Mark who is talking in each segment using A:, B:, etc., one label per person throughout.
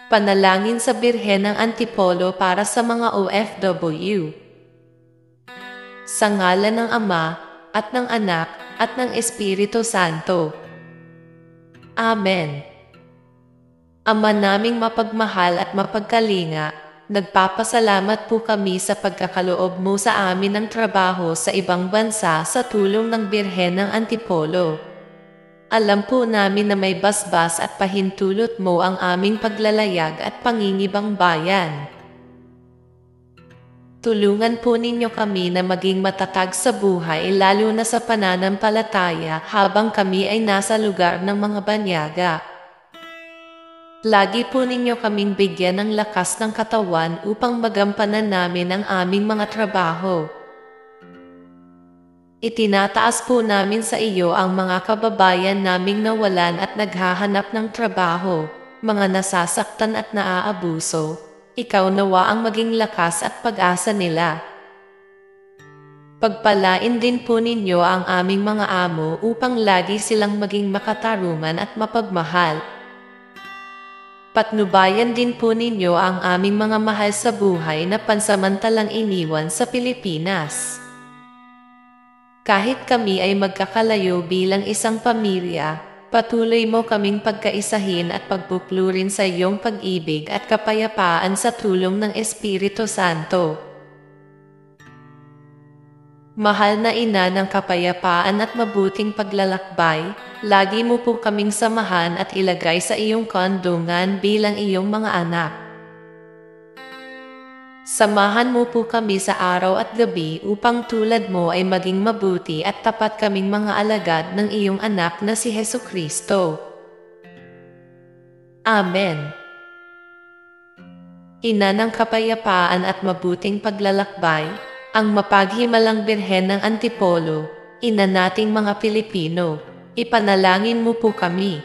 A: Panalangin sa Birhen ng Antipolo para sa mga OFW. Sa ngalan ng Ama, at ng Anak, at ng Espiritu Santo. Amen. Ama naming mapagmahal at mapagkalinga, nagpapasalamat po kami sa pagkakaloob mo sa amin ng trabaho sa ibang bansa sa tulong ng Birhen ng Antipolo. Alam po namin na may basbas at pahintulot mo ang aming paglalayag at pangingibang bayan. Tulungan po ninyo kami na maging matatag sa buhay lalo na sa pananampalataya habang kami ay nasa lugar ng mga banyaga. Lagi po ninyo kaming bigyan ng lakas ng katawan upang magampanan namin ang aming mga trabaho. Itinataas po namin sa iyo ang mga kababayan naming nawalan at naghahanap ng trabaho, mga nasasaktan at naaabuso. Ikaw nawa ang maging lakas at pag-asa nila. Pagpalain din po ninyo ang aming mga amo upang lagi silang maging makatarungan at mapagmahal. Patnubayan din po ninyo ang aming mga mahal sa buhay na pansamantalang iniwan sa Pilipinas. Kahit kami ay magkakalayo bilang isang pamilya, patuloy mo kaming pagkaisahin at pagpuplurin sa iyong pag-ibig at kapayapaan sa tulong ng Espiritu Santo. Mahal na Ina ng kapayapaan at mabuting paglalakbay, lagi mo po kaming samahan at ilagay sa iyong kandungan bilang iyong mga anak. Samahan mo po kami sa araw at gabi upang tulad mo ay maging mabuti at tapat kaming mga alagad ng iyong anak na si Hesukristo. Amen. Ina ng kapayapaan at mabuting paglalakbay, ang mapaghimalang Birhen ng Antipolo, ina nating mga Pilipino, ipanalangin mo po kami.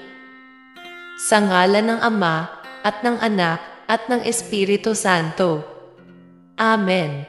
A: Sa ngalan ng Ama, at ng Anak, at ng Espiritu Santo. Amen.